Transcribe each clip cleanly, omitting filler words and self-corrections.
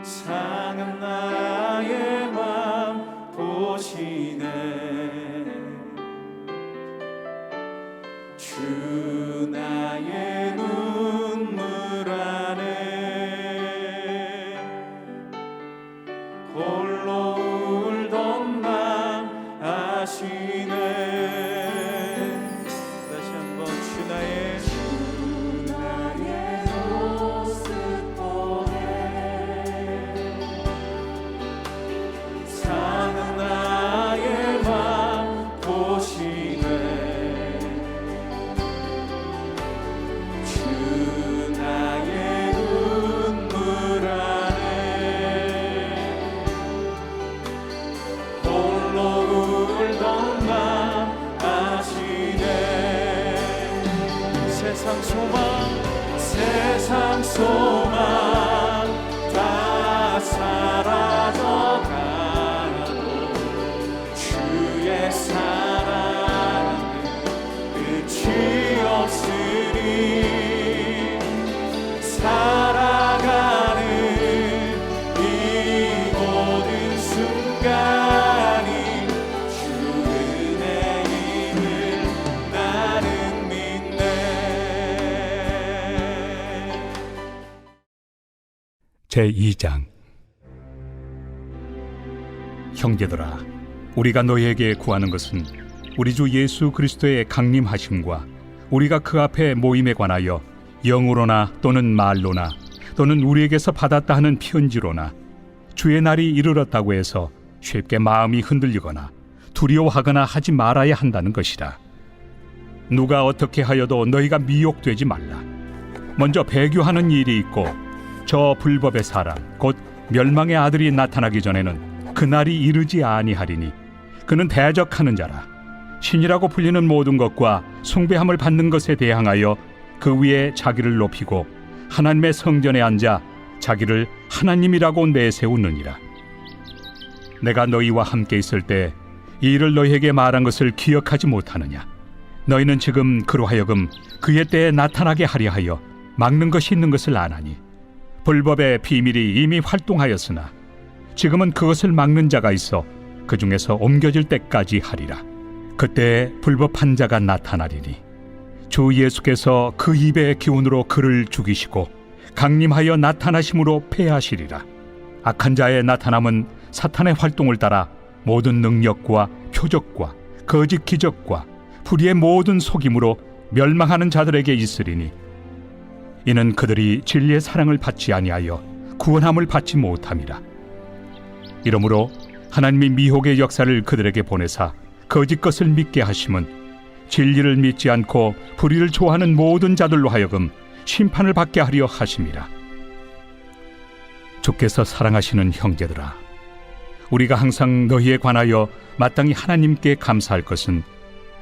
상한 나의 맘 보시네. 주 나의 눈물 안에 홀로 울던 맘 아시네. 다시 한번 주 나의 상한 나의 맘 보시네. 주 나의 눈물 안에 홀로 울던 맘 아시네. 세상 소망 다 사라져가도 주의 사랑은 끝이 없으니 살아가는 이 모든 순간이 주 은혜임을 나는 믿네. 제2장. 형제들아, 우리가 너희에게 구하는 것은 우리 주 예수 그리스도의 강림하심과 우리가 그 앞에 모임에 관하여 영으로나 또는 말로나 또는 우리에게서 받았다 하는 편지로나 주의 날이 이르렀다고 해서 쉽게 마음이 흔들리거나 두려워하거나 하지 말아야 한다는 것이라. 누가 어떻게 하여도 너희가 미혹되지 말라. 먼저 배교하는 일이 있고 저 불법의 사람 곧 멸망의 아들이 나타나기 전에는 그 날이 이르지 아니하리니 그는 대적하는 자라. 신이라고 불리는 모든 것과 숭배함을 받는 것에 대항하여 그 위에 자기를 높이고 하나님의 성전에 앉아 자기를 하나님이라고 내세우느니라. 내가 너희와 함께 있을 때 이 일을 너희에게 말한 것을 기억하지 못하느냐? 너희는 지금 그로 하여금 그의 때에 나타나게 하려 하여 막는 것이 있는 것을 아나니 불법의 비밀이 이미 활동하였으나 지금은 그것을 막는 자가 있어 그 중에서 옮겨질 때까지 하리라. 그때 불법한 자가 나타나리니 주 예수께서 그 입의 기운으로 그를 죽이시고 강림하여 나타나심으로 패하시리라. 악한 자의 나타남은 사탄의 활동을 따라 모든 능력과 표적과 거짓 기적과 불의의 모든 속임으로 멸망하는 자들에게 있으리니 이는 그들이 진리의 사랑을 받지 아니하여 구원함을 받지 못함이라. 이러므로 하나님이 미혹의 역사를 그들에게 보내사 거짓 것을 믿게 하심은 진리를 믿지 않고 불의를 좋아하는 모든 자들로 하여금 심판을 받게 하려 하심이라. 주께서 사랑하시는 형제들아, 우리가 항상 너희에 관하여 마땅히 하나님께 감사할 것은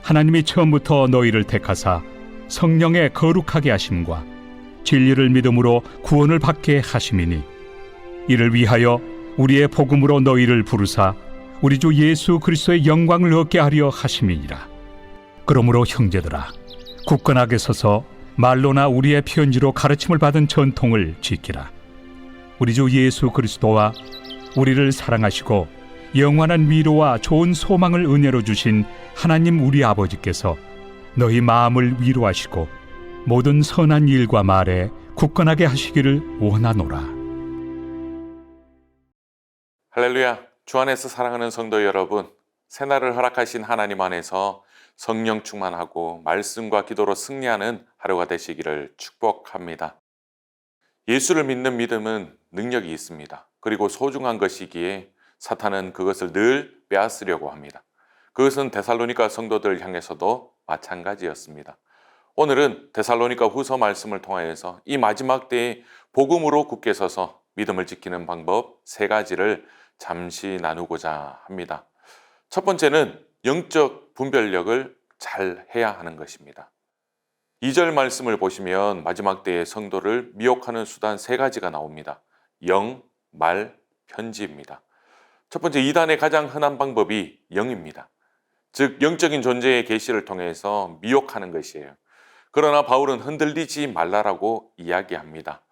하나님이 처음부터 너희를 택하사 성령에 거룩하게 하심과 진리를 믿음으로 구원을 받게 하심이니 이를 위하여 우리의 복음으로 너희를 부르사 우리 주 예수 그리스도의 영광을 얻게 하려 하심이니라. 그러므로 형제들아, 굳건하게 서서 말로나 우리의 편지로 가르침을 받은 전통을 지키라. 우리 주 예수 그리스도와 우리를 사랑하시고 영원한 위로와 좋은 소망을 은혜로 주신 하나님 우리 아버지께서 너희 마음을 위로하시고 모든 선한 일과 말에 굳건하게 하시기를 원하노라. 할렐루야. 주 안에서 사랑하는 성도 여러분, 새날을 허락하신 하나님 안에서 성령 충만하고 말씀과 기도로 승리하는 하루가 되시기를 축복합니다. 예수를 믿는 믿음은 능력이 있습니다. 그리고 소중한 것이기에 사탄은 그것을 늘 빼앗으려고 합니다. 그것은 데살로니가 성도들을 향해서도 마찬가지였습니다. 오늘은 데살로니가 후서 말씀을 통하여서 이 마지막 때에 복음으로 굳게 서서 믿음을 지키는 방법 3가지를 잠시 나누고자 합니다. 첫 번째는 영적 분별력을 잘 해야 하는 것입니다. 2절 말씀을 보시면 마지막 때의 성도를 미혹하는 수단 3가지가 나옵니다. 영, 말, 편지입니다. 첫 번째, 이단의 가장 흔한 방법이 영입니다. 즉 영적인 존재의 계시를 통해서 미혹하는 것이에요. 그러나 바울은 흔들리지 말라라고 이야기합니다.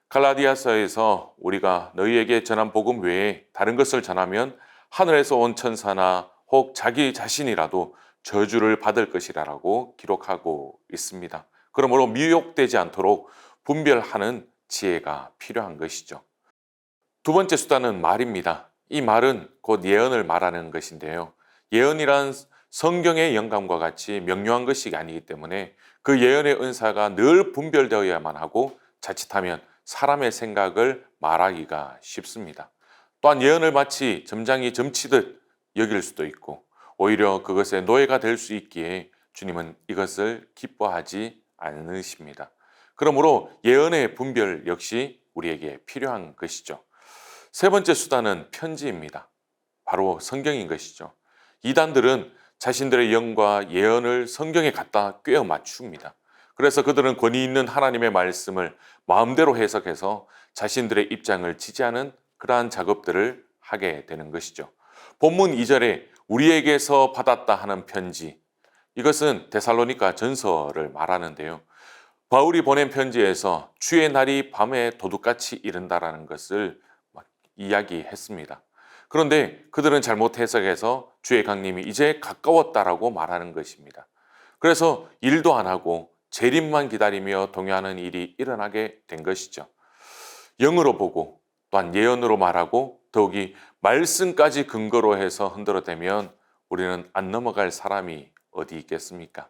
갈라디아서에서 우리가 너희에게 전한 복음 외에 다른 것을 전하면 하늘에서 온 천사나 혹 자기 자신이라도 저주를 받을 것이라고 기록하고 있습니다. 그러므로 미혹되지 않도록 분별하는 지혜가 필요한 것이죠. 두 번째 수단은 말입니다. 이 말은 곧 예언을 말하는 것인데요. 예언이란 성경의 영감과 같이 명료한 것이 아니기 때문에 그 예언의 은사가 늘 분별되어야만 하고 자칫하면 사람의 생각을 말하기가 쉽습니다. 또한 예언을 마치 점장이 점치듯 여길 수도 있고 오히려 그것의 노예가 될 수 있기에 주님은 이것을 기뻐하지 않으십니다. 그러므로 예언의 분별 역시 우리에게 필요한 것이죠. 세 번째 수단은 편지입니다. 바로 성경인 것이죠. 이단들은 자신들의 영과 예언을 성경에 갖다 꿰어 맞춥니다. 그래서 그들은 권위 있는 하나님의 말씀을 마음대로 해석해서 자신들의 입장을 지지하는 그러한 작업들을 하게 되는 것이죠. 본문 2절에 우리에게서 받았다 하는 편지, 이것은 데살로니가 전서를 말하는데요. 바울이 보낸 편지에서 주의 날이 밤에 도둑같이 이른다라는 것을 이야기했습니다. 그런데 그들은 잘못 해석해서 주의 강림이 이제 가까웠다라고 말하는 것입니다. 그래서 일도 안 하고 재림만 기다리며 동요하는 일이 일어나게 된 것이죠. 영으로 보고 또한 예언으로 말하고 더욱이 말씀까지 근거로 해서 흔들어대면 우리는 안 넘어갈 사람이 어디 있겠습니까?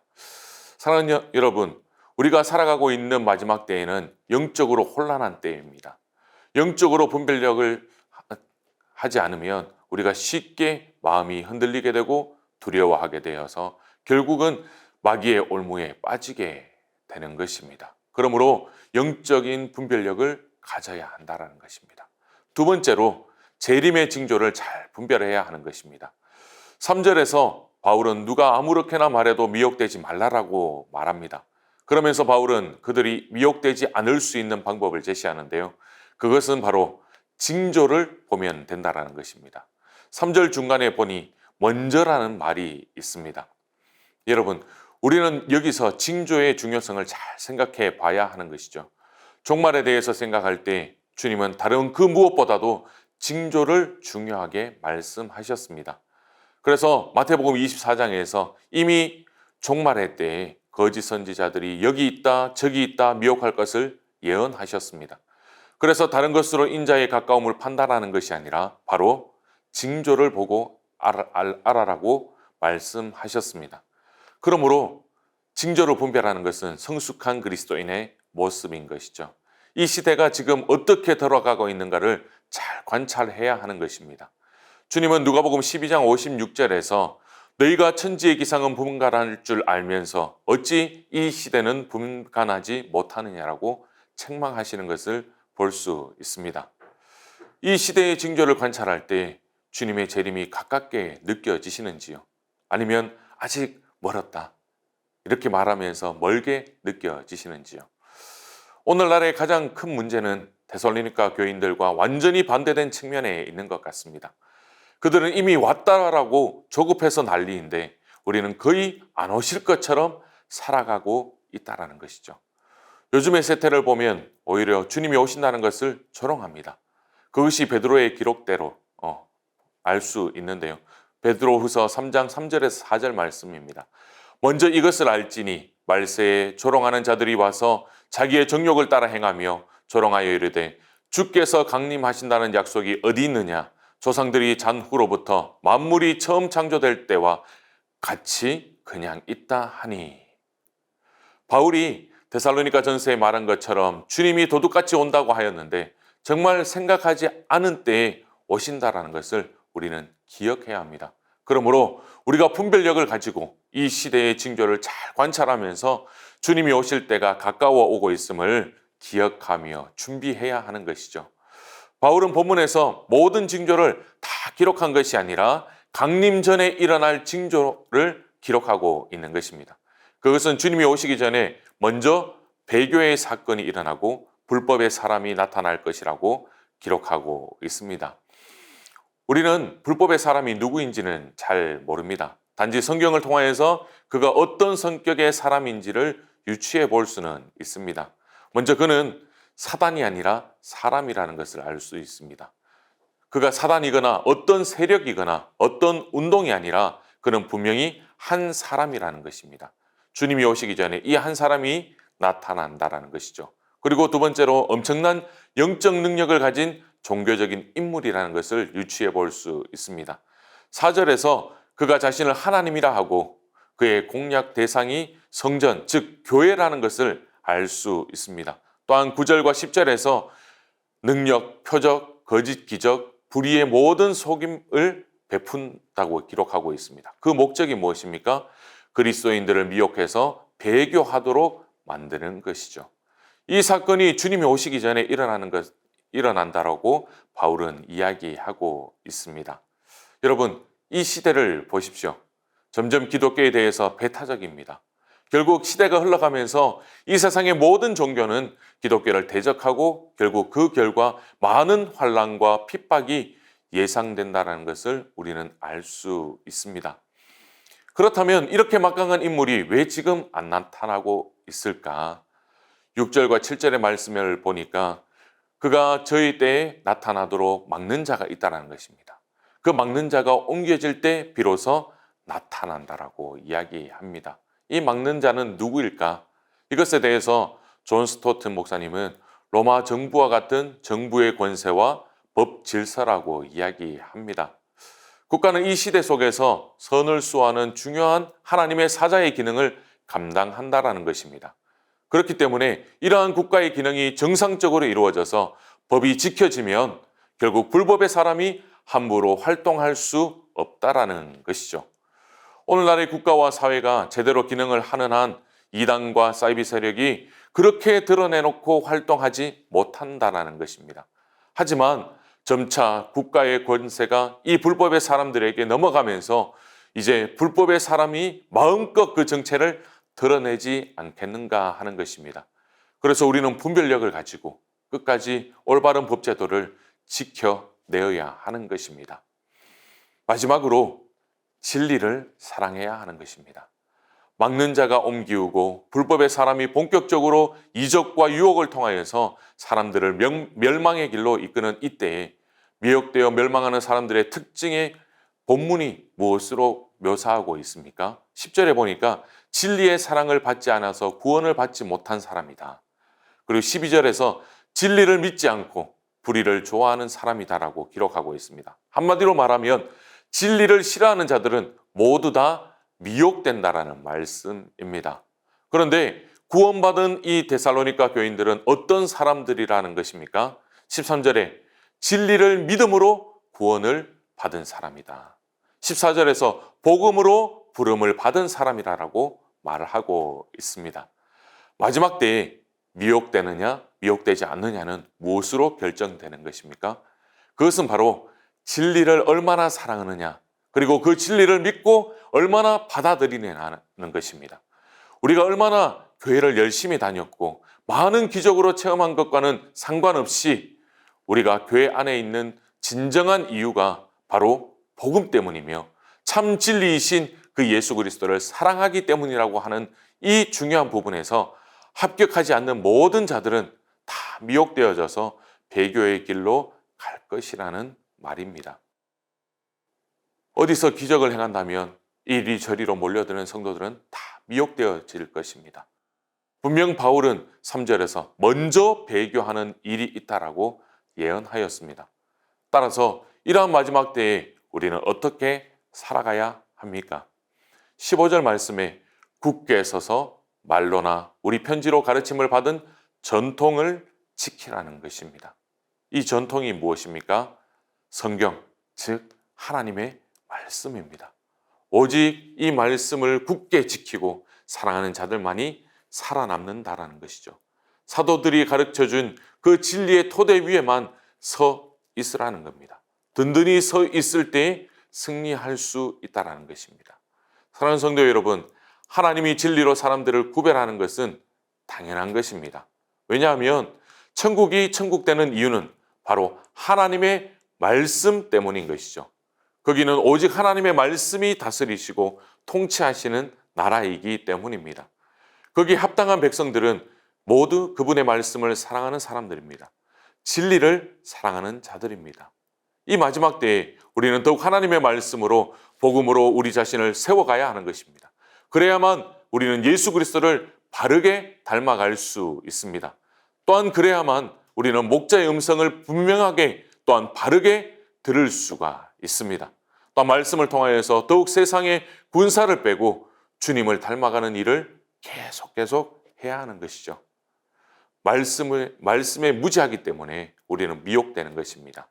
사랑하는 여러분, 우리가 살아가고 있는 마지막 때에는 영적으로 혼란한 때입니다. 영적으로 분별력을 하지 않으면 우리가 쉽게 마음이 흔들리게 되고 두려워하게 되어서 결국은 마귀의 올무에 빠지게 되는 것입니다. 그러므로 영적인 분별력을 가져야 한다는 것입니다. 두 번째로 재림의 징조를 잘 분별해야 하는 것입니다. 3절에서 바울은 누가 아무렇게나 말해도 미혹되지 말라라고 말합니다. 그러면서 바울은 그들이 미혹되지 않을 수 있는 방법을 제시하는데요. 그것은 바로 징조를 보면 된다는 것입니다. 3절 중간에 보니 먼저라는 말이 있습니다. 여러분, 우리는 여기서 징조의 중요성을 잘 생각해 봐야 하는 것이죠. 종말에 대해서 생각할 때 주님은 다른 그 무엇보다도 징조를 중요하게 말씀하셨습니다. 그래서 마태복음 24장에서 이미 종말의 때에 거짓 선지자들이 여기 있다 저기 있다 미혹할 것을 예언하셨습니다. 그래서 다른 것으로 인자의 가까움을 판단하는 것이 아니라 바로 징조를 보고 알아라고 말씀하셨습니다. 그러므로 징조를 분별하는 것은 성숙한 그리스도인의 모습인 것이죠. 이 시대가 지금 어떻게 돌아가고 있는가를 잘 관찰해야 하는 것입니다. 주님은 누가복음 12장 56절에서 너희가 천지의 기상은 분간할 줄 알면서 어찌 이 시대는 분간하지 못하느냐라고 책망하시는 것을 볼 수 있습니다. 이 시대의 징조를 관찰할 때 주님의 재림이 가깝게 느껴지시는지요? 아니면 아직 멀었다 이렇게 말하면서 멀게 느껴지시는지요? 오늘날의 가장 큰 문제는 데살로니가 교인들과 완전히 반대된 측면에 있는 것 같습니다. 그들은 이미 왔다라고 조급해서 난리인데 우리는 거의 안 오실 것처럼 살아가고 있다는 것이죠. 요즘의 세태를 보면 오히려 주님이 오신다는 것을 조롱합니다. 그것이 베드로의 기록대로 알 수 있는데요. 베드로후서 3장 3절에서 4절 말씀입니다. 먼저 이것을 알지니 말세에 조롱하는 자들이 와서 자기의 정욕을 따라 행하며 조롱하여 이르되 주께서 강림하신다는 약속이 어디 있느냐? 조상들이 잔 후로부터 만물이 처음 창조될 때와 같이 그냥 있다 하니. 바울이 데살로니가 전서에 말한 것처럼 주님이 도둑같이 온다고 하였는데 정말 생각하지 않은 때에 오신다라는 것을 우리는 기억해야 합니다. 그러므로 우리가 분별력을 가지고 이 시대의 징조를 잘 관찰하면서 주님이 오실 때가 가까워 오고 있음을 기억하며 준비해야 하는 것이죠. 바울은 본문에서 모든 징조를 다 기록한 것이 아니라 강림 전에 일어날 징조를 기록하고 있는 것입니다. 그것은 주님이 오시기 전에 먼저 배교의 사건이 일어나고 불법의 사람이 나타날 것이라고 기록하고 있습니다. 우리는 불법의 사람이 누구인지는 잘 모릅니다. 단지 성경을 통하여서 그가 어떤 성격의 사람인지를 유추해 볼 수는 있습니다. 먼저 그는 사단이 아니라 사람이라는 것을 알 수 있습니다. 그가 사단이거나 어떤 세력이거나 어떤 운동이 아니라 그는 분명히 한 사람이라는 것입니다. 주님이 오시기 전에 이 한 사람이 나타난다라는 것이죠. 그리고 두 번째로 엄청난 영적 능력을 가진 종교적인 인물이라는 것을 유추해 볼 수 있습니다. 4절에서 그가 자신을 하나님이라 하고 그의 공략 대상이 성전, 즉 교회라는 것을 알 수 있습니다. 또한 9절과 10절에서 능력, 표적, 거짓 기적, 불의의 모든 속임을 베푼다고 기록하고 있습니다. 그 목적이 무엇입니까? 그리스도인들을 미혹해서 배교하도록 만드는 것이죠. 이 사건이 주님이 오시기 전에 일어난다라고 바울은 이야기하고 있습니다. 여러분, 이 시대를 보십시오. 점점 기독교에 대해서 배타적입니다. 결국 시대가 흘러가면서 이 세상의 모든 종교는 기독교를 대적하고 결국 그 결과 많은 환난과 핍박이 예상된다는 것을 우리는 알 수 있습니다. 그렇다면 이렇게 막강한 인물이 왜 지금 안 나타나고 있을까? 6절과 7절의 말씀을 보니까 그가 저희 때에 나타나도록 막는 자가 있다는 것입니다. 그 막는 자가 옮겨질 때 비로소 나타난다라고 이야기합니다. 이 막는 자는 누구일까? 이것에 대해서 존 스토튼 목사님은 로마 정부와 같은 정부의 권세와 법 질서라고 이야기합니다. 국가는 이 시대 속에서 선을 수호하는 중요한 하나님의 사자의 기능을 감당한다라는 것입니다. 그렇기 때문에 이러한 국가의 기능이 정상적으로 이루어져서 법이 지켜지면 결국 불법의 사람이 함부로 활동할 수 없다라는 것이죠. 오늘날의 국가와 사회가 제대로 기능을 하는 한 이단과 사이비 세력이 그렇게 드러내놓고 활동하지 못한다라는 것입니다. 하지만 점차 국가의 권세가 이 불법의 사람들에게 넘어가면서 이제 불법의 사람이 마음껏 그 정체를 드러내지 않겠는가 하는 것입니다. 그래서 우리는 분별력을 가지고 끝까지 올바른 법제도를 지켜내어야 하는 것입니다. 마지막으로 진리를 사랑해야 하는 것입니다. 막는 자가 옮기우고 불법의 사람이 본격적으로 이적과 유혹을 통하여서 사람들을 멸망의 길로 이끄는 이때에 미혹되어 멸망하는 사람들의 특징의 본문이 무엇으로 묘사하고 있습니까? 10절에 보니까 진리의 사랑을 받지 않아서 구원을 받지 못한 사람이다. 그리고 12절에서 진리를 믿지 않고 불의를 좋아하는 사람이다라고 기록하고 있습니다. 한마디로 말하면 진리를 싫어하는 자들은 모두 다 미혹된다라는 말씀입니다. 그런데 구원받은 이 데살로니가 교인들은 어떤 사람들이라는 것입니까? 13절에 진리를 믿음으로 구원을 받은 사람이다. 14절에서 복음으로 부름을 받은 사람이라고 말을 하고 있습니다. 마지막 때에 미혹되느냐 미혹되지 않느냐는 무엇으로 결정되는 것입니까? 그것은 바로 진리를 얼마나 사랑하느냐, 그리고 그 진리를 믿고 얼마나 받아들이느냐는 것입니다. 우리가 얼마나 교회를 열심히 다녔고 많은 기적으로 체험한 것과는 상관없이 우리가 교회 안에 있는 진정한 이유가 바로 복음 때문이며 참 진리이신 그 예수 그리스도를 사랑하기 때문이라고 하는 이 중요한 부분에서 합격하지 않는 모든 자들은 다 미혹되어져서 배교의 길로 갈 것이라는 말입니다. 어디서 기적을 행한다면 이리저리로 몰려드는 성도들은 다 미혹되어질 것입니다. 분명 바울은 3절에서 먼저 배교하는 일이 있다라고 예언하였습니다. 따라서 이러한 마지막 때에 우리는 어떻게 살아가야 합니까? 15절 말씀에 굳게 서서 말로나 우리 편지로 가르침을 받은 전통을 지키라는 것입니다. 이 전통이 무엇입니까? 성경, 즉 하나님의 말씀입니다. 오직 이 말씀을 굳게 지키고 사랑하는 자들만이 살아남는다라는 것이죠. 사도들이 가르쳐준 그 진리의 토대 위에만 서 있으라는 겁니다. 든든히 서 있을 때 승리할 수 있다는 것입니다. 사랑하는 성도 여러분, 하나님이 진리로 사람들을 구별하는 것은 당연한 것입니다. 왜냐하면 천국이 천국되는 이유는 바로 하나님의 말씀 때문인 것이죠. 거기는 오직 하나님의 말씀이 다스리시고 통치하시는 나라이기 때문입니다. 거기에 합당한 백성들은 모두 그분의 말씀을 사랑하는 사람들입니다. 진리를 사랑하는 자들입니다. 이 마지막 때에 우리는 더욱 하나님의 말씀으로 복음으로 우리 자신을 세워가야 하는 것입니다. 그래야만 우리는 예수 그리스도를 바르게 닮아갈 수 있습니다. 또한 그래야만 우리는 목자의 음성을 분명하게 또한 바르게 들을 수가 있습니다. 또한 말씀을 통하여서 더욱 세상의 군사를 빼고 주님을 닮아가는 일을 계속 해야 하는 것이죠. 말씀에 무지하기 때문에 우리는 미혹되는 것입니다.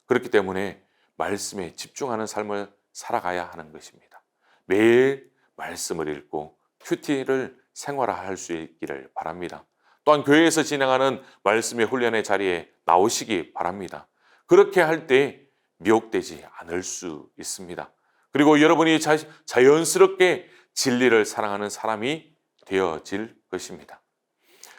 그렇기 때문에 말씀에 집중하는 삶을 살아가야 하는 것입니다. 매일 말씀을 읽고 큐티를 생활화할 수 있기를 바랍니다. 또한 교회에서 진행하는 말씀의 훈련의 자리에 나오시기 바랍니다. 그렇게 할 때 미혹되지 않을 수 있습니다. 그리고 여러분이 자연스럽게 진리를 사랑하는 사람이 되어질 것입니다.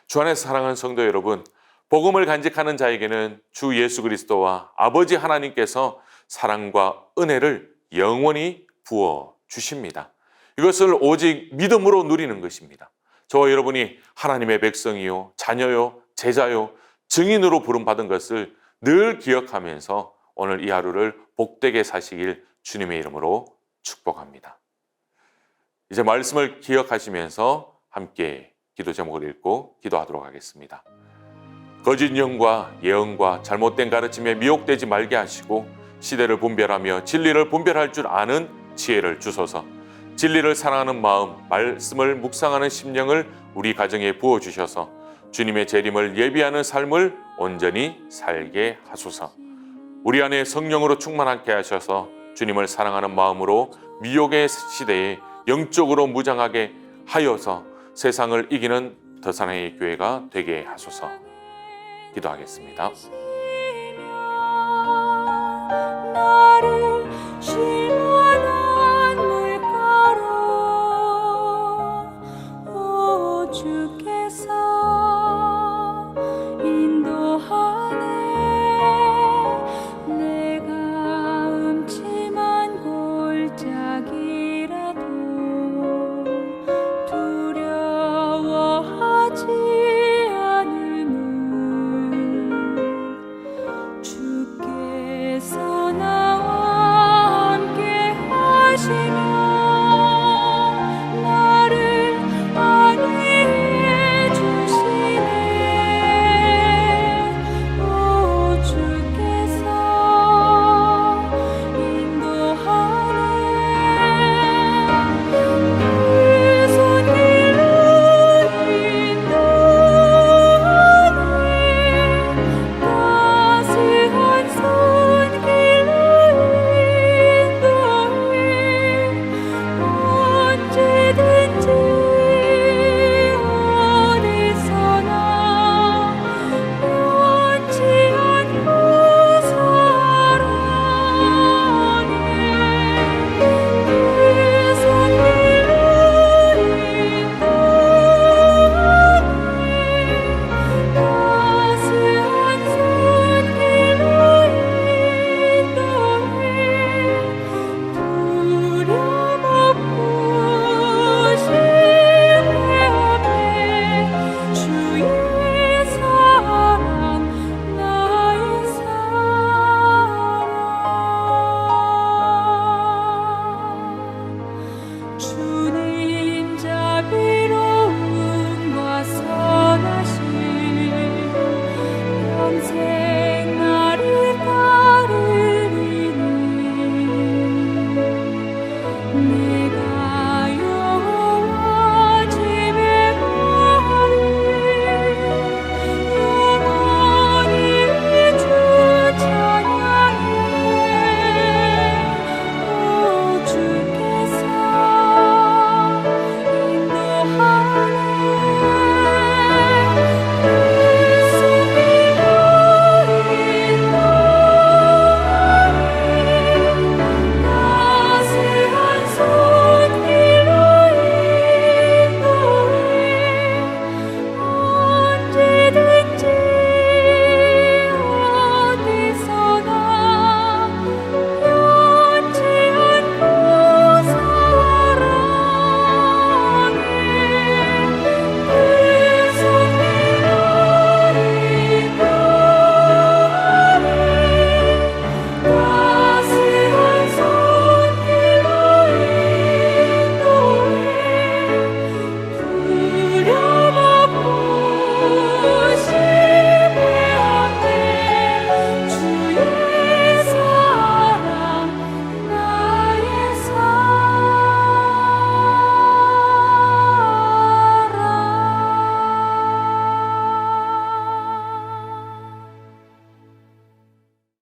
주 안에서 사랑하는 성도 여러분, 복음을 간직하는 자에게는 주 예수 그리스도와 아버지 하나님께서 사랑과 은혜를 영원히 부어 주십니다. 이것을 오직 믿음으로 누리는 것입니다. 저와 여러분이 하나님의 백성이요, 자녀요, 제자요, 증인으로 부름받은 것을 늘 기억하면서 오늘 이 하루를 복되게 사시길 주님의 이름으로 축복합니다. 이제 말씀을 기억하시면서 함께 기도 제목을 읽고 기도하도록 하겠습니다. 거짓 영과 예언과 잘못된 가르침에 미혹되지 말게 하시고 시대를 분별하며 진리를 분별할 줄 아는 지혜를 주소서. 진리를 사랑하는 마음, 말씀을 묵상하는 심령을 우리 가정에 부어주셔서 주님의 재림을 예비하는 삶을 온전히 살게 하소서. 우리 안에 성령으로 충만하게 하셔서 주님을 사랑하는 마음으로 미혹의 시대에 영적으로 무장하게 하여서 세상을 이기는 더사랑의 교회가 되게 하소서. 기도하겠습니다.